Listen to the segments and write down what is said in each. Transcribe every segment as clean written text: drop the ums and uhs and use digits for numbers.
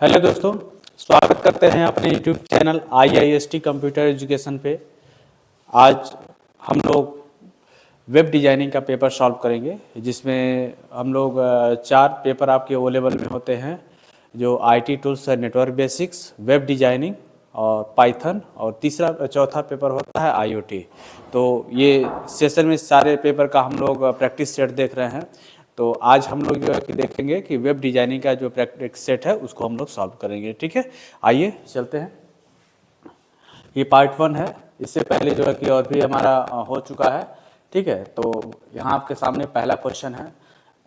Hello दोस्तों, स्वागत करते हैं अपने YouTube channel IIST computer education पे। आज हम लोग वेब डिजाइनिंग का पेपर सॉल्व करेंगे, जिसमें हम लोग 4 पेपर आपके ओ लेवल में होते हैं, जो IT टूल्स है, नेटवर्क बेसिक्स, वेब डिजाइनिंग और पाइथन, और चौथा पेपर होता है IoT। तो ये सेशन में सारे पेपर का हम लोग प्रैक्टिस सेट देख रहे हैं। तो आज हम लोग जो है कि देखेंगे कि वेब डिजाइनिंग का जो प्रैक्टिस सेट है उसको हम लोग सॉल्व करेंगे। ठीक है, आइए चलते हैं। ये पार्ट 1 है। इससे पहले जो है कि और भी हमारा हो चुका है। ठीक है, तो यहाँ आपके सामने पहला क्वेश्चन है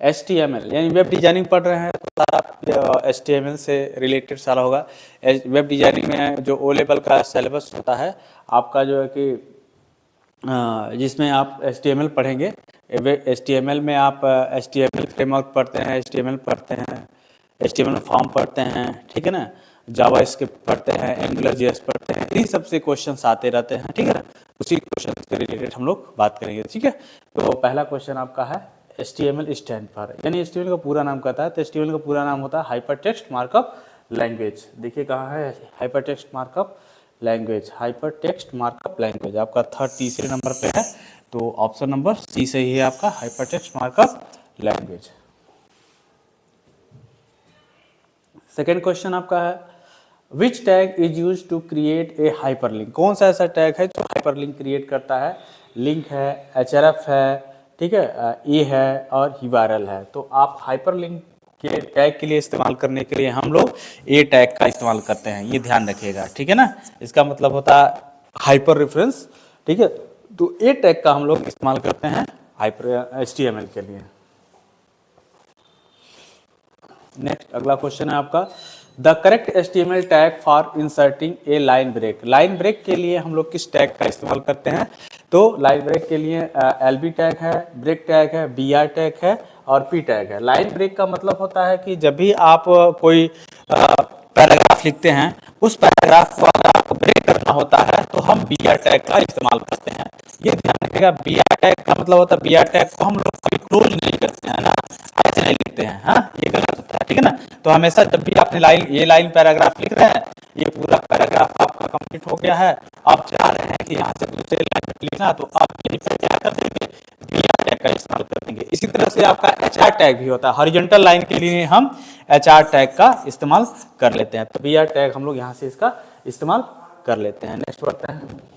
HTML, यानी वेब डिजाइनिंग पढ़ रहे हैं तो सारा HTML से रिलेटेड सारा होगा। वेब डिजाइनिंग में जो ओ लेवल का सिलेबस होता है आपका, जो है कि जिसमें आप HTML पढ़ेंगे। HTML में आप HTML फ्रेमवर्क पढ़ते हैं, HTML पढ़ते हैं, HTML फॉर्म पढ़ते हैं, ठीक है ना, जावा स्क्रिप्ट पढ़ते हैं, एंगुलर JS पढ़ते हैं। इन्हीं सबसे क्वेश्चंस आते रहते हैं, ठीक है ना। उसी क्वेश्चन से रिलेटेड हम लोग बात करेंगे, ठीक है। तो पहला क्वेश्चन आपका है HTML स्टैंड फॉर, यानी HTML का पूरा नाम कहता है। तो HTML का पूरा नाम होता है हाइपर टेक्स्ट मार्कअप लैंग्वेज। देखिए कहाँ है hyper text markup language, hyper text markup language आपका तीसरे नंबर पे है। तो ऑप्शन नंबर सी सही है आपका, hyper text markup language. Second question आपका है which tag is use to create a hyperlink. कौन सा ऐसा टैग है जो हाइपरलिंक क्रिएट करता है। लिंक है, href है, ठीक है, ए है और URL है। तो आप हाइपरलिंक के टैग के लिए इस्तेमाल करने के लिए हम लोग ए टैग का इस्तेमाल करते हैं, ये ध्यान रखिएगा, ठीक है ना। इसका मतलब होता है हाइपर रेफरेंस, ठीक है। तो ए टैग का हम लोग इस्तेमाल करते हैं हाइपर HTML के लिए। नेक्स्ट अगला क्वेश्चन है आपका the correct HTML tag for inserting a line break. Line break के लिए हम लोग किस टैग का इस्तेमाल करते हैं। तो लाइन ब्रेक के लिए LB टैग है, ब्रेक टैग है, BR टैग है और P टैग है। लाइन ब्रेक का मतलब होता है कि जब भी आप कोई पैराग्राफ लिखते हैं, उस पैराग्राफ को अगर आपको ब्रेक करना होता है तो हम BR टैग का इस्तेमाल करते हैं। ये ध्यान रखिएगा, BR टैग का मतलब होता है, BR टैग को हम लोग कभी क्लोज नहीं करते हैं ना, ऐसे नहीं लिखते हैं, हाँ, ये गलत होता है, ठीक है ना। तो हमेशा जब भी आपने ये लाइन पैराग्राफ लिख रहे हैं, ये पूरा पैराग्राफ आपका कंप्लीट हो गया है, आप चाह रहे हैं कि यहाँ से दूसरे लाइन लिखना, तो आप यहीं पर क्या कर देंगे, BR टैग का इस्तेमाल कर देंगे। इसी तरह से आपका HR टैग भी होता है, हॉरिजॉन्टल लाइन के लिए हम HR टैग का इस्तेमाल कर लेते हैं। तो BR टैग हम लोग यहाँ से इसका इस्तेमाल कर लेते हैं। नेक्स्ट बढ़ते हैं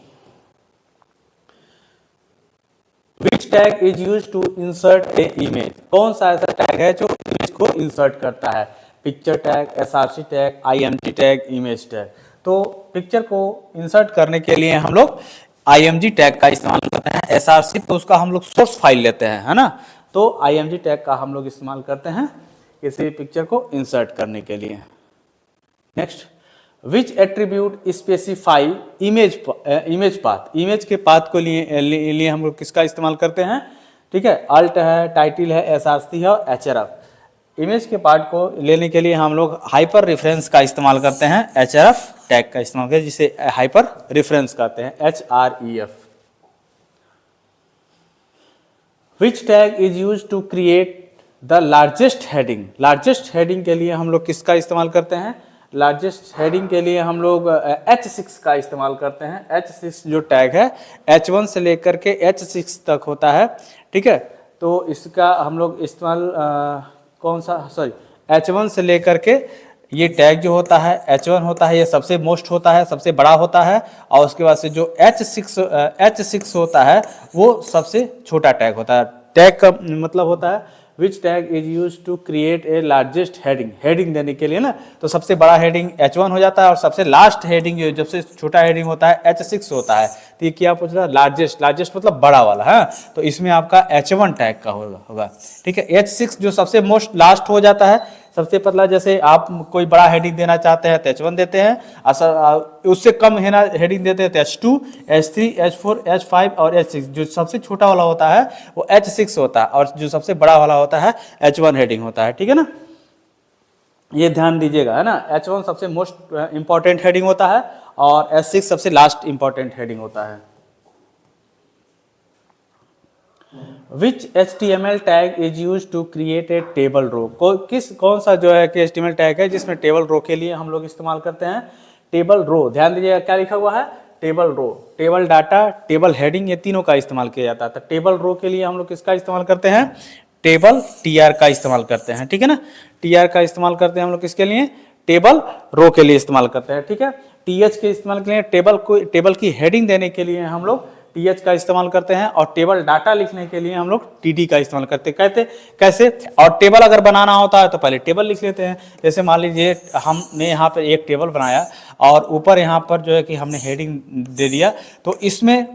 Which tag is used to insert a image। कौन सा ऐसा टैग है जो इमेज को इंसर्ट करता है। Picture tag, SRC tag, IMG tag, image tag. तो पिक्चर को इंसर्ट करने के लिए हम लोग IMG टैग का इस्तेमाल करते हैं। SRC तो उसका हम लोग सोर्स फाइल लेते हैं, है ना। तो IMG टैग का हम लोग इस्तेमाल करते हैं किसी पिक्चर को इंसर्ट करने के लिए। Next which attribute specify image path. Image के पाथ को लिए हम लोग किसका इस्तेमाल करते हैं, ठीक है। अल्ट है, टाइटल है, SRC है और href। इमेज के पार्ट को लेने के लिए हम लोग हाइपर रेफरेंस का इस्तेमाल करते हैं, href टैग का इस्तेमाल करते हैं, जिसे हाइपर रेफरेंस कहते हैं, HREF। Which tag is use to create the largest heading. Largest heading के लिए हम लोग किसका इस्तेमाल करते हैं। लार्जेस्ट हेडिंग के लिए हम लोग H6 का इस्तेमाल करते हैं। H6 जो टैग है H1 से लेकर के H6 तक होता है, ठीक है। तो इसका हम लोग इस्तेमाल कौन सा, सॉरी, H1 से लेकर के ये टैग जो होता है H1 होता है, ये सबसे मोस्ट होता है, सबसे बड़ा होता है। और उसके बाद से जो H6 होता है वो सबसे छोटा टैग होता है। टैग का मतलब होता है which tag is use to create a largest heading. Heading देने के लिए ना, तो सबसे बड़ा हेडिंग H1 हो जाता है और सबसे लास्ट हेडिंग जो सबसे छोटा हेडिंग होता है H6 होता है। तो ये क्या पूछ रहा है, लार्जेस्ट, लार्जेस्ट मतलब बड़ा वाला है। तो इसमें आपका H1 टैग का होगा, ठीक है। H6 जो सबसे मोस्ट लास्ट हो जाता है, सबसे पतला, जैसे आप कोई बड़ा हेडिंग देना चाहते हैं तो H1 देते हैं, उससे कम हेडिंग देते हैं तो H2, H3, H4, H5 और H6। जो सबसे छोटा वाला होता है वो H6 होता है और जो सबसे बड़ा वाला होता है H1 हेडिंग होता है, ठीक है ना। ये ध्यान दीजिएगा, है ना। H1 सबसे मोस्ट इंपॉर्टेंट हेडिंग होता है और H6 सबसे लास्ट इंपॉर्टेंट हेडिंग होता है। Which HTML tag is use to create a table row, कौन सा जो है कि HTML टैग है जिसमें टेबल रो के लिए हम लोग इस्तेमाल करते हैं टेबल रो। ध्यान दीजिएगा क्या लिखा हुआ है, table row, table data, table heading, ये तीनों का इस्तेमाल किया जाता है। तो टेबल रो के लिए हम लोग किसका इस्तेमाल करते हैं, टेबल TR का इस्तेमाल करते हैं, ठीक है ना। TR का इस्तेमाल करते हैं हम लोग किसके लिए, टेबल रो के लिए इस्तेमाल करते हैं, ठीक है। TH के इस्तेमाल के लिए टेबल की हेडिंग देने के लिए हम लोग TH का इस्तेमाल करते हैं, और टेबल डाटा लिखने के लिए हम लोग TD का इस्तेमाल करते हैं। कैसे, और टेबल अगर बनाना होता है तो पहले टेबल लिख लेते हैं। जैसे मान लीजिए हमने यहाँ पर एक टेबल बनाया और ऊपर यहाँ पर जो है कि हमने हेडिंग दे दिया, तो इसमें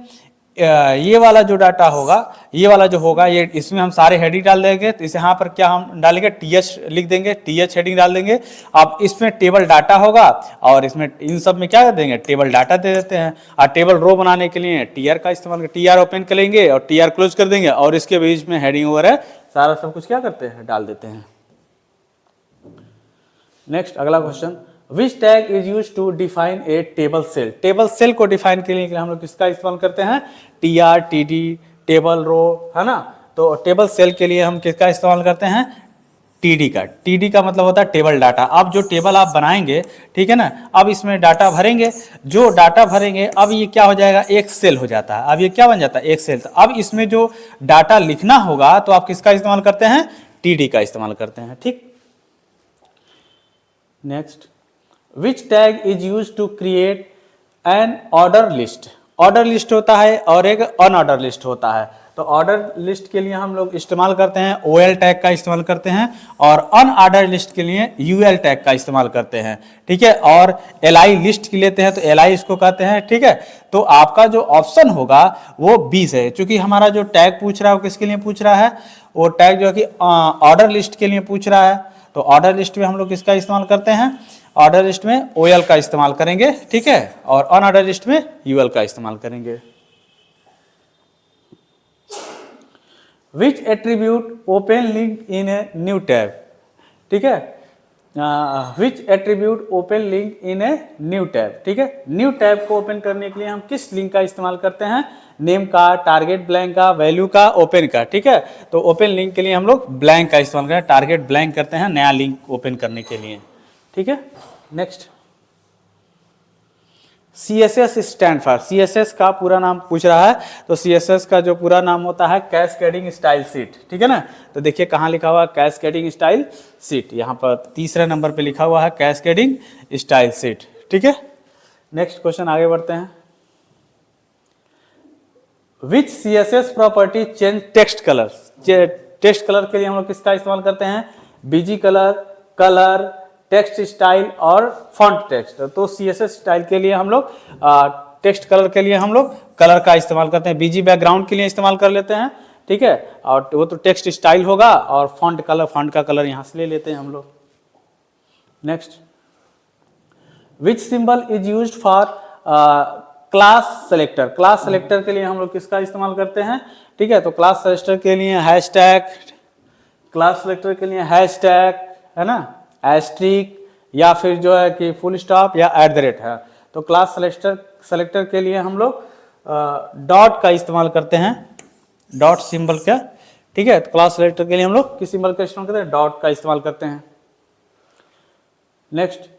ये वाला जो डाटा होगा, ये वाला जो होगा, ये इसमें हम सारे हेडिंग डाल देंगे। तो इसे यहाँ पर क्या हम डालेंगे, TH लिख देंगे, TH हेडिंग डाल देंगे। अब इसमें टेबल डाटा होगा और इसमें इन सब में क्या कर देंगे, टेबल डाटा दे देते हैं। और टेबल रो बनाने के लिए TR का इस्तेमाल, TR ओपन करेंगे और TR क्लोज कर देंगे, और इसके बीच में हेडिंग वगैरह सारा सब कुछ क्या करते हैं, डाल देते हैं। नेक्स्ट अगला क्वेश्चन, which tag is use to define a table cell, table cell को डिफाइन करने के लिए हम लोग किसका इस्तेमाल करते हैं, TR, TD, टेबल रो, है ना। तो टेबल सेल के लिए हम किसका इस्तेमाल करते हैं, TD का। TD का मतलब होता है टेबल डाटा। अब जो टेबल आप बनाएंगे, ठीक है ना, अब इसमें डाटा भरेंगे, जो डाटा भरेंगे अब ये क्या हो जाएगा, एक सेल हो जाता है। अब ये क्या बन जाता है, एक सेल। तो अब इसमें जो डाटा लिखना होगा तो आप किसका इस्तेमाल करते हैं, TD का इस्तेमाल करते हैं, ठीक। Next, which tag is use to create an order list, order list होता है और एक अनऑर्डर लिस्ट होता है। तो ऑर्डर लिस्ट के लिए हम लोग इस्तेमाल करते हैं OL टैग का इस्तेमाल करते हैं, और अनऑर्डर लिस्ट के लिए UL टैग का इस्तेमाल करते हैं, ठीक है। और LI लिस्ट की लेते हैं तो LI इसको कहते हैं, ठीक है। तो आपका जो ऑप्शन होगा वो 20 है, क्योंकि हमारा जो टैग पूछ रहा है वो किसके लिए पूछ रहा है, वो टैग जो है कि ऑर्डर लिस्ट के लिए पूछ रहा है। तो ऑर्डर लिस्ट में हम लोग किसका इस्तेमाल करते हैं, ऑर्डर लिस्ट में OL का इस्तेमाल करेंगे, ठीक है, और अनऑर्डर लिस्ट में UL का इस्तेमाल करेंगे। Which attribute open link in a new tab, ठीक है, which attribute open link in a new tab, ठीक है। न्यू टैब को ओपन करने के लिए हम किस लिंक का इस्तेमाल करते हैं, नेम का, टारगेट ब्लैंक का, वैल्यू का, ओपन का, ठीक है। तो ओपन लिंक के लिए हम लोग ब्लैंक का इस्तेमाल करते हैं, टारगेट ब्लैंक करते हैं नया लिंक ओपन करने के लिए, ठीक है। Next, CSS stand for, CSS का पूरा नाम पूछ रहा है, तो CSS का जो पूरा नाम होता है कैस्केडिंग स्टाइल शीट, ठीक है ना। तो देखिए कहाँ लिखा हुआ है, कैस्केडिंग स्टाइल शीट, यहाँ पर तीसरे नंबर पे लिखा हुआ है कैस्केडिंग स्टाइल शीट, ठीक है। नेक्स्ट क्वेश्चन आगे बढ़ते हैं, विच CSS property change text colour, text colour के लिए हम लोग किसका इस्तेमाल करते हैं, BG colour, colour, text style और फॉन्ट टेक्स्ट। तो CSS स्टाइल के लिए हम लोग टेक्स्ट कलर के लिए हम लोग कलर का इस्तेमाल करते हैं, BG बैकग्राउंड के लिए इस्तेमाल कर लेते हैं, ठीक है। और वो तो टेक्स्ट स्टाइल होगा, और फॉन्ट कलर, फॉन्ट का कलर यहाँ से ले लेते हैं हम लोग। Next, which symbol is used for class selector, class selector के लिए हम लोग किसका इस्तेमाल करते हैं, ठीक है। तो क्लास सेलेक्टर के लिए हैशटैग, क्लास सेलेक्टर के लिए हैशटैग, है ना, एस्ट्रिक, या फिर जो है कि फुल स्टॉप या @ है। तो क्लास सेलेक्टर के लिए हम लोग डॉट का इस्तेमाल करते हैं, डॉट सिंबल का, ठीक है। तो क्लास सेलेक्टर के लिए हम लोग किस सिंबल का इस्तेमाल करते हैं, डॉट का इस्तेमाल करते हैं। Next,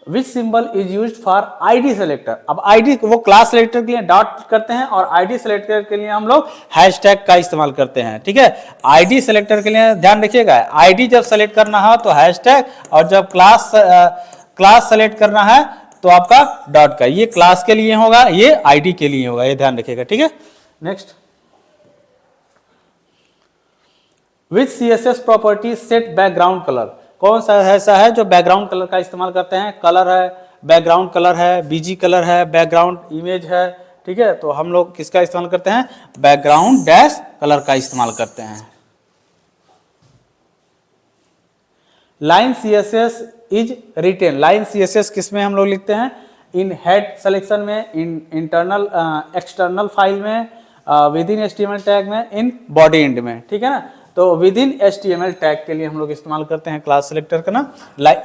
which symbol is used for ID selector, अब ID वो क्लास सेलेक्टर के लिए डॉट करते हैं, और ID सेलेक्टर के लिए हम लोग हैशटैग का इस्तेमाल करते हैं, ठीक है। ID सेलेक्टर के लिए ध्यान रखिएगा, ID जब सेलेक्ट करना हो तो हैशटैग, और जब क्लास सेलेक्ट करना है तो आपका डॉट का, ये क्लास के लिए होगा, ये ID के लिए होगा, ये ध्यान रखिएगा, ठीक है। Next, which CSS property set background colour, कौन सा ऐसा है जो बैकग्राउंड कलर का इस्तेमाल करते हैं, कलर है, बैकग्राउंड कलर है, BG कलर है, बैकग्राउंड इमेज है, ठीक है। तो हम लोग किसका इस्तेमाल करते हैं, बैकग्राउंड डैश कलर का इस्तेमाल करते हैं। Line CSS is written, line CSS किस में हम लोग लिखते हैं, इन हेड सिलेक्शन में, इन इंटरनल एक्सटर्नल फाइल में, विद इन HTML टैग में, इन बॉडी एंड में, ठीक है ना। तो विद इन HTML टैग के लिए हम लोग इस्तेमाल करते हैं क्लास सेलेक्टर का ना,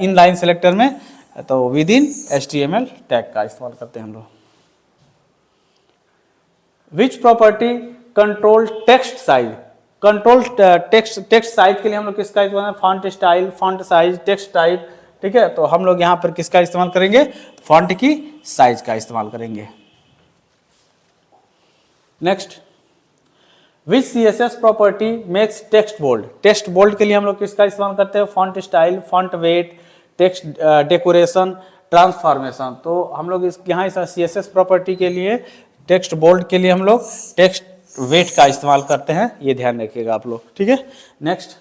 इन लाइन सेलेक्टर में, तो विद इन HTML टैग का इस्तेमाल करते हैं हम लोग। Which property control text size, control text size के लिए हम लोग किसका इस्तेमाल, font style, font size, text type, ठीक है। तो हम लोग यहाँ पर किसका इस्तेमाल करेंगे, फॉन्ट की साइज का इस्तेमाल करेंगे। Next, which CSS property makes text bold. Text bold के लिए हम लोग किसका इस्तेमाल करते हैं, font style, font weight, text decoration, transformation. तो हम लोग यहाँ इस CSS प्रॉपर्टी के लिए टेक्स्ट बोल्ड के लिए हम लोग टेक्स्ट वेट का इस्तेमाल करते हैं, ये ध्यान रखिएगा आप लोग, ठीक है। Next,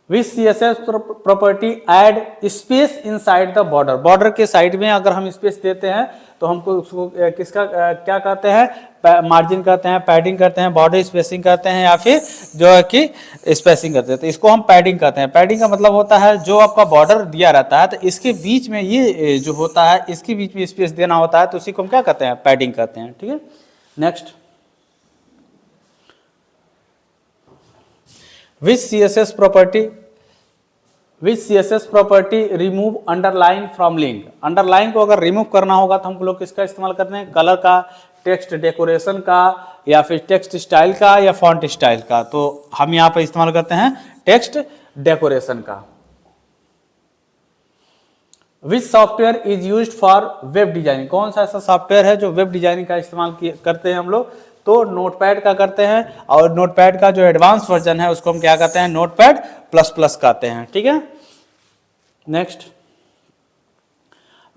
which CSS property add space inside the border. Border के साइड में अगर हम स्पेस देते हैं तो हमको उसको किसका क्या कहते हैं, मार्जिन कहते हैं, पैडिंग करते हैं, बॉर्डर स्पेसिंग करते हैं, या फिर जो है कि स्पेसिंग करते हैं, तो इसको हम पैडिंग कहते हैं। पैडिंग का मतलब होता है जो आपका बॉर्डर दिया रहता है तो इसके बीच में ये जो होता है इसके बीच में स्पेस देना होता है, तो उसी को हम क्या कहते हैं, पैडिंग कहते हैं, ठीक है। Next, which CSS property remove underline from link. Underline को अगर रिमूव करना होगा तो हम लोग किसका इस्तेमाल करते हैं, कलर का, टेक्स्ट डेकोरेशन का, या फिर टेक्स्ट स्टाइल का, या फॉन्ट स्टाइल का। तो हम यहाँ पर इस्तेमाल करते हैं टेक्स्ट डेकोरेशन का। विच software is used for web designing. कौन सा ऐसा सॉफ्टवेयर है जो वेब डिजाइनिंग का इस्तेमाल करते हैं हम लोग, तो नोटपैड का करते हैं, और नोटपैड का जो एडवांस वर्जन है उसको हम क्या कहते हैं, नोटपैड प्लस प्लस कहते हैं, ठीक है। Next,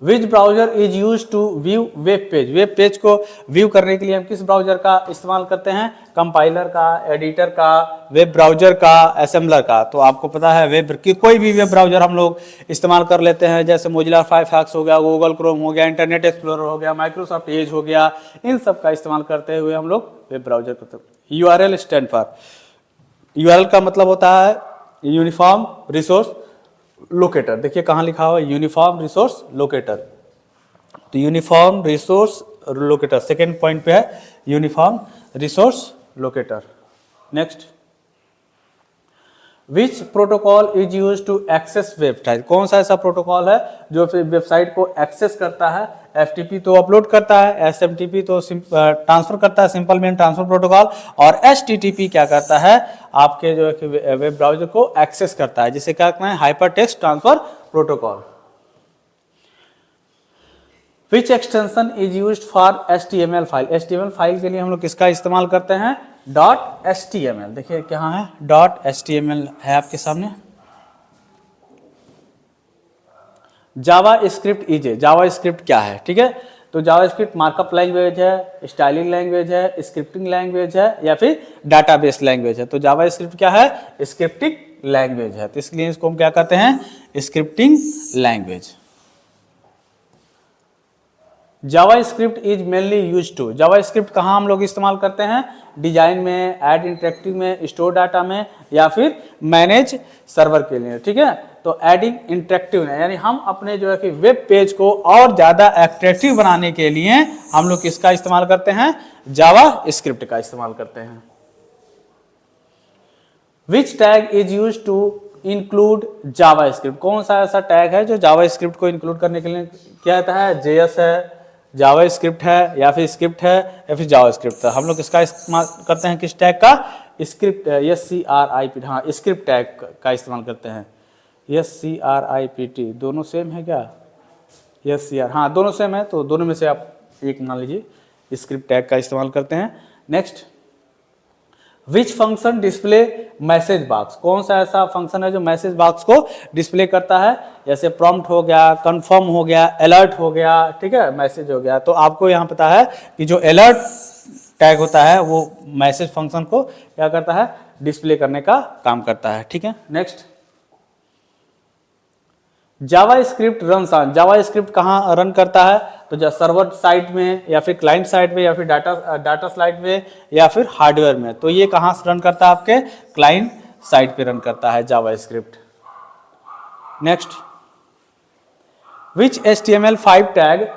which browser is use to view web page. Web page को व्यू करने के लिए हम किस ब्राउजर का इस्तेमाल करते हैं, कंपाइलर का, एडिटर का, वेब ब्राउजर का, असेंबलर का। तो आपको पता है वेब की कोई भी वेब ब्राउजर हम लोग इस्तेमाल कर लेते हैं, जैसे मोजिला फायरफॉक्स हो गया, गूगल क्रोम हो गया, इंटरनेट एक्सप्लोरर हो गया, माइक्रोसॉफ्ट एज हो गया, इन सब का इस्तेमाल करते हुए हम लोग वेब ब्राउजर करते हैं। URL स्टैंड फॉर, URL का मतलब होता है यूनिफॉर्म रिसोर्स लोकेटर। देखिए कहाँ लिखा हुआ है, यूनिफॉर्म रिसोर्स लोकेटर। तो uniform resource locator second point पे है, uniform resource locator. Next, which protocol is use to access website. कौन सा ऐसा प्रोटोकॉल है जो फिर वेबसाइट को एक्सेस करता है। FTP तो अपलोड करता है, SMTP तो ट्रांसफर करता है, सिंपल मेल ट्रांसफर प्रोटोकॉल, और HTTP क्या करता है, आपके जो है वेब ब्राउजर को एक्सेस करता है, जिसे क्या कहते हैं, hyper text transfer protocol. Which extension is used for HTML file. HTML file के लिए हम लोग किसका इस्तेमाल करते हैं, .html। देखिए कहाँ है, .html है आपके सामने। जावा स्क्रिप्ट इज, जावा स्क्रिप्ट क्या है, ठीक है। तो जावा स्क्रिप्ट मार्कअप लैंग्वेज है, स्टाइलिंग लैंग्वेज है, स्क्रिप्टिंग लैंग्वेज है, या फिर डाटाबेस लैंग्वेज है। तो जावा स्क्रिप्ट क्या है, स्क्रिप्टिंग लैंग्वेज है, तो इसलिए इसको हम क्या कहते हैं, scripting language. JavaScript is mainly use to. JavaScript कहाँ हम लोग इस्तेमाल करते हैं, डिजाइन में, ऐड इंटरेक्टिव में, स्टोर डाटा में, या फिर मैनेज सर्वर के लिए, ठीक है। तो एडिंग इंटरेक्टिव यानी हम अपने जो है कि वेब पेज को और ज्यादा अट्रैक्टिव बनाने के लिए हम लोग किसका इस्तेमाल करते हैं, जावा स्क्रिप्ट का इस्तेमाल करते हैं। Which tag is use to include JavaScript. कौन सा ऐसा टैग है जो जावा स्क्रिप्ट को इंक्लूड करने के लिए क्या कहता है, JS है, जावा स्क्रिप्ट है, या फिर स्क्रिप्ट है, या फिर जावा स्क्रिप्ट है। हम लोग इसका इस्तेमाल करते हैं किस टैग का, स्क्रिप्ट, SCRIPT, हाँ स्क्रिप्ट टैग का इस्तेमाल करते हैं। SCRIPT दोनों सेम है क्या, SCR, हाँ दोनों सेम है, तो दोनों में से आप एक मान लीजिए, स्क्रिप्ट टैग का इस्तेमाल करते हैं। Next, which function display message box. कौन सा ऐसा फंक्शन है जो मैसेज बॉक्स को डिस्प्ले करता है, जैसे प्रॉम्प्ट हो गया, कंफर्म हो गया, अलर्ट हो गया, ठीक है, मैसेज हो गया। तो आपको यहाँ पता है कि जो अलर्ट टैग होता है वो मैसेज फंक्शन को क्या करता है, डिस्प्ले करने का काम करता है, ठीक है। Next, Java script run on. Java script कहाँ रन करता है, तो जब सर्वर साइड में, या फिर क्लाइंट साइड में, या फिर डाटा साइड में, या फिर हार्डवेयर में। तो ये कहाँ रन करता है, आपके क्लाइंट साइड पे रन करता है JavaScript. Next, which HTML5 tag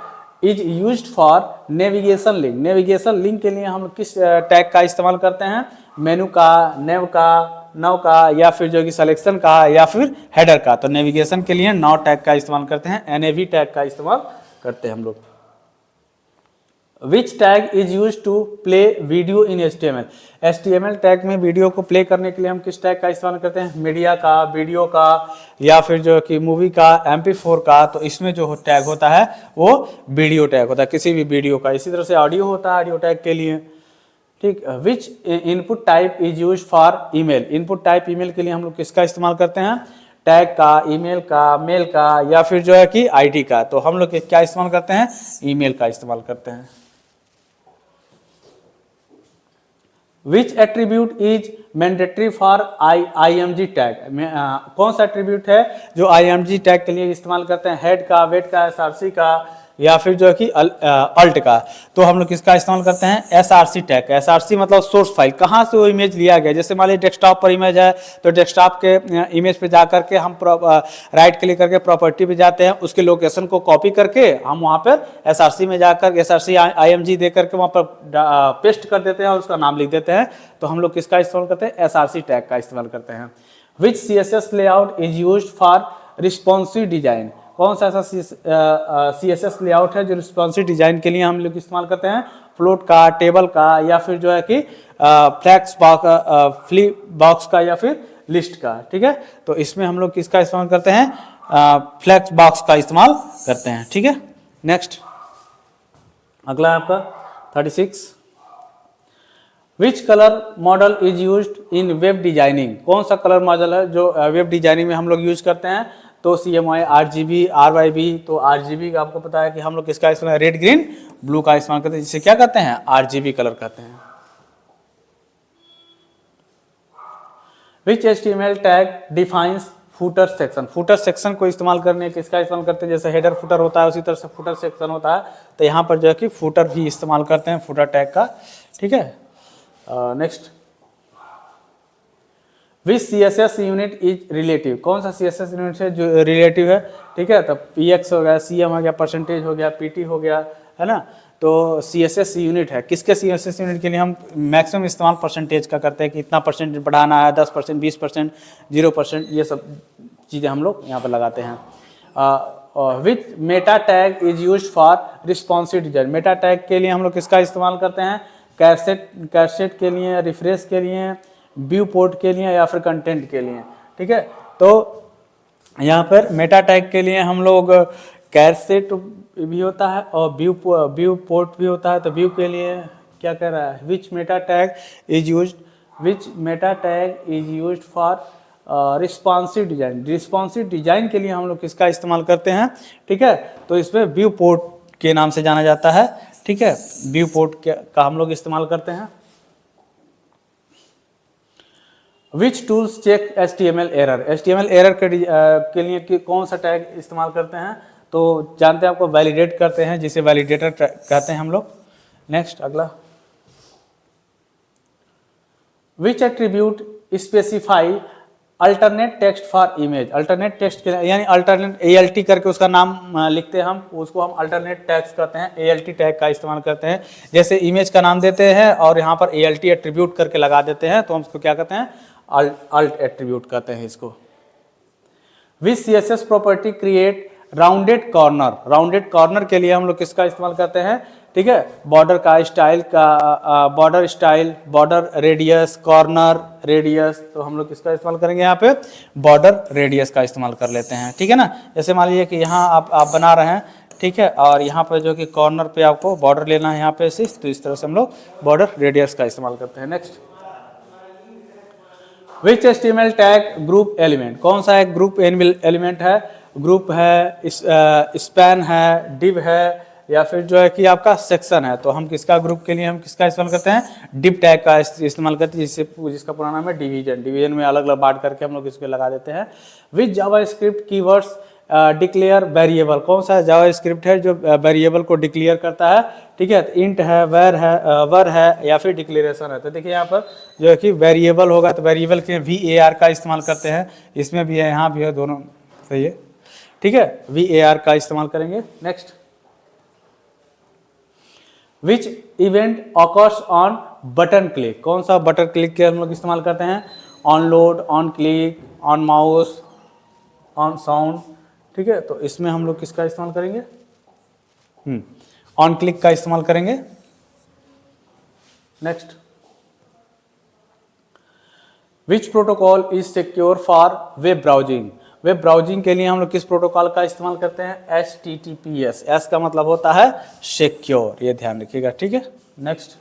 is used for navigation link. Navigation link के लिए हम किस टैग का इस्तेमाल करते हैं, मेनू का, नेव का, नाउ का, या फिर जो कि सिलेक्शन का, या फिर हेडर का। तो नेविगेशन के लिए नाउ टैग का इस्तेमाल करते हैं, NAV टैग का इस्तेमाल करते हैं हम लोग। Which tag is use to play video in HTML। HTML tag में वीडियो को प्ले करने के लिए हम किस टैग का इस्तेमाल करते हैं? मीडिया का, वीडियो का, या फिर जो कि मूवी का, MP4 का। तो इसमें जो टैग होता है वो वीडियो टैग होता है, किसी भी वीडियो का। इसी तरह से ऑडियो होता है ऑडियो टैग के लिए, ठीक। Which input type is use for email. Input type email के लिए हम लोग किसका इस्तेमाल करते हैं? टैग का, ईमेल का, मेल का, या फिर जो है कि ID का। तो हम लोग क्या इस्तेमाल करते हैं? ईमेल का इस्तेमाल करते हैं। Which attribute is mandatory for IMG tag. कौन सा एट्रीब्यूट है जो IMG टैग के लिए इस्तेमाल करते हैं? हेड का, वेट का, SRC का, या फिर जो है कि अल्ट का। तो हम लोग किसका इस्तेमाल करते हैं? SRC tag. SRC मतलब सोर्स फाइल, कहाँ से वो इमेज लिया गया। जैसे मान लीजिए डेस्कटॉप पर इमेज है, तो डेस्कटॉप के इमेज पे जा करके हम राइट क्लिक करके प्रॉपर्टी पे जाते हैं, उसके लोकेशन को कॉपी करके हम वहाँ पर SRC में जाकर SRC IMG दे करके वहाँ पर पेस्ट कर देते हैं और उसका नाम लिख देते हैं। तो हम लोग किसका इस्तेमाल करते हैं? SRC टैग का इस्तेमाल करते हैं। विच CSS layout is use for responsive design. कौन सा ऐसा CSS लेआउट है जो रिस्पॉन्सिव डिजाइन के लिए हम लोग इस्तेमाल करते हैं? फ्लोट का, टेबल का, या फिर जो है कि फ्लैक्स बॉक्स, फ्लिप बॉक्स का, या फिर लिस्ट का, ठीक है। तो इसमें हम लोग किसका इस्तेमाल करते हैं? फ्लैक्स बॉक्स का इस्तेमाल करते हैं, ठीक है। नेक्स्ट अगला है आपका 36। Which colour model is used in web designing. कौन सा कलर मॉडल है जो वेब डिजाइनिंग में हम लोग यूज करते हैं? तो CMY, RGB, RYB। तो RGB का आपको पता है कि हम लोग किसका इस्तेमाल, रेड, ग्रीन, ब्लू का इस्तेमाल करते हैं, जिसे क्या कहते हैं? RGB कलर कहते हैं। विच HTML tag defines footer section. Footer section को इस्तेमाल करने किसका इस्तेमाल करते हैं? जैसे हेडर फुटर होता है उसी तरह से फुटर सेक्शन होता है। तो यहाँ पर जो है कि फुटर भी इस्तेमाल करते हैं, फुटर टैग का, ठीक है। Next, which CSS unit is relative. कौन सा CSS यूनिट है जो रिलेटिव है, ठीक है। तो PX हो गया, CM हो गया, परसेंटेज हो गया, PT हो गया, है ना। तो CSS यूनिट है, किसके CSS यूनिट के लिए हम मैक्सिमम इस्तेमाल परसेंटेज का करते हैं कि इतना परसेंट बढ़ाना है, 10%, 20%, 0%, ये सब चीज़ें हम लोग यहाँ पर लगाते हैं। Which meta tag is use for responsive design. Meta tag के लिए हम लोग किसका इस्तेमाल करते हैं? कैसेट के लिए, रिफ्रेश के लिए, व्यू पोर्ट के लिए, या फिर कंटेंट के लिए, ठीक है। तो यहाँ पर मेटा टैग के लिए हम लोग कैसेट भी होता है और व्यू पोर्ट भी होता है। तो व्यू के लिए क्या कह रहा है? Which meta tag is used for responsive design. Responsive design के लिए हम लोग किसका इस्तेमाल करते हैं, ठीक है। तो इसमें व्यू पोर्ट के नाम से जाना जाता है, ठीक है। व्यू पोर्ट का हम लोग इस्तेमाल करते हैं। Which tools check HTML error. HTML error के लिए कौन सा टैग इस्तेमाल करते हैं? तो जानते हैं आपको, वैलिडेट करते हैं, जिसे वैलिडेटर कहते हैं हम लोग। नेक्स्ट अगला, which attribute specify alternate text for image. Alternate text के यानी अल्टरनेट ALT करके उसका नाम लिखते हैं हम, उसको हम अल्टरनेट टैग्स कहते हैं। ALT टैग का इस्तेमाल करते हैं। जैसे इमेज का नाम देते हैं और यहाँ पर ALT एट्रीब्यूट करके लगा देते हैं, तो हम उसको क्या कहते हैं? अल्ट एट्रीब्यूट कहते हैं इसको। विच CSS property create rounded corner. Rounded corner के लिए हम लोग किसका इस्तेमाल करते हैं, ठीक है। बॉर्डर का स्टाइल का, border style, border radius, corner radius. तो हम लोग किसका इस्तेमाल करेंगे? यहाँ पे बॉर्डर रेडियस का इस्तेमाल कर लेते हैं, ठीक है ना। जैसे मान लीजिए कि यहाँ आप बना रहे हैं, ठीक है, और यहाँ पर जो कि कॉर्नर पे आपको बॉर्डर लेना है यहाँ पे से, तो इस तरह से हम लोग बॉर्डर रेडियस का इस्तेमाल करते हैं। नेक्स्ट, विच HTML टैग ग्रुप एलिमेंट। कौन सा एक ग्रुप एलिमेंट है? ग्रुप है, स्पैन है, डिव है, या फिर जो है कि आपका सेक्शन है। तो हम किसका ग्रुप के लिए हम किसका इस्तेमाल करते हैं? डिव टैग का इस्तेमाल करते हैं, जिसका पूरा नाम है डिवीजन। डिवीजन में अलग अलग बांट करके हम लोग इसको लगा देते हैं। विच जावास्क्रिप्ट कीवर्ड्स डिक्लेयर वेरिएबल। कौन सा जावा स्क्रिप्ट है जो वेरिएबल को डिक्लेयर करता है, ठीक है। इंट है, वर है, या फिर डिक्लेरेशन है। तो देखिए यहाँ पर जो है कि वेरिएबल होगा, तो वेरिएबल के VAR का इस्तेमाल करते हैं। इसमें भी है, यहाँ भी है, दोनों सही है, ठीक है। VAR का इस्तेमाल करेंगे। Next, which event occurs on button click. कौन सा बटन क्लिक के हम लोग इस्तेमाल करते हैं? On load, on click, on mouse, on sound, ठीक है। तो इसमें हम लोग किसका इस्तेमाल करेंगे? ऑन क्लिक का इस्तेमाल करेंगे। Next, which protocol is secure for web browsing. Web browsing के लिए हम लोग किस प्रोटोकॉल का इस्तेमाल करते हैं? HTTPS। एस का मतलब होता है सिक्योर, ये ध्यान रखिएगा, ठीक है। Next,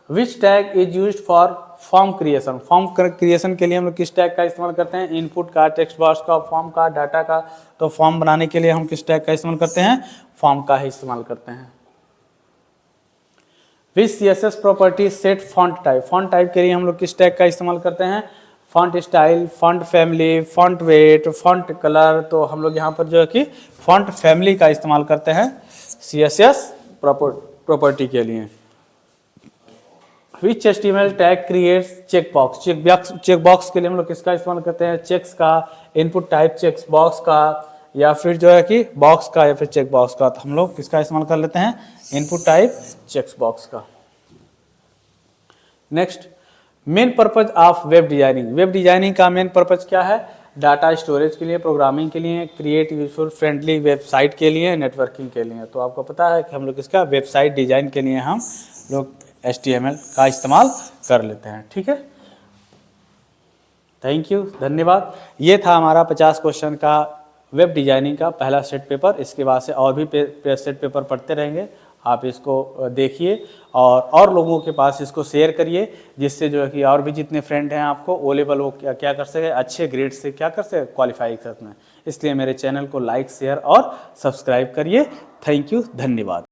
which tag is used for form creation. Form creation के लिए हम लोग किस टैग का इस्तेमाल करते हैं? इनपुट का, टेक्स्ट बॉक्स का, फॉर्म का, डाटा का। तो फॉर्म बनाने के लिए हम किस टैग का इस्तेमाल करते हैं? फॉर्म का ही इस्तेमाल करते हैं। विच CSS property set font type. Font type के लिए हम लोग किस टैग का इस्तेमाल करते हैं? Font style, font family, font weight, font colour. तो हम लोग यहाँ पर जो है कि फॉन्ट फैमिली का इस्तेमाल करते हैं CSS प्रॉपर्टी के लिए। विच HTML tag creates checkbox. Checkbox के लिए हम लोग किसका इस्तेमाल करते हैं? चेक्स का, इनपुट टाइप चेक्स बॉक्स का, या फिर जो है कि बॉक्स का, या फिर चेक बॉक्स का। तो हम लोग किसका इस्तेमाल कर लेते हैं? इनपुट टाइप चेक्स बॉक्स का। Next, main purpose of web designing. Web designing का मेन पर्पज क्या है? डाटा स्टोरेज के लिए, प्रोग्रामिंग के लिए, क्रिएट यूजफुल फ्रेंडली वेबसाइट के लिए, नेटवर्किंग के लिए। तो आपको पता है कि हम लोग इसका वेबसाइट डिजाइन के लिए हम लोग HTML का इस्तेमाल कर लेते हैं, ठीक है। थैंक यू, धन्यवाद। ये था हमारा 50 क्वेश्चन का वेब डिजाइनिंग का पहला सेट पेपर। इसके बाद से और भी सेट पेपर पढ़ते रहेंगे। आप इसको देखिए और लोगों के पास इसको शेयर करिए, जिससे जो है कि और भी जितने फ्रेंड हैं आपको ओ लेवल वो क्या कर सके, अच्छे ग्रेड से क्या कर सके, क्वालिफाई कर सकें। इसलिए मेरे चैनल को लाइक, शेयर और सब्सक्राइब करिए। थैंक यू, धन्यवाद।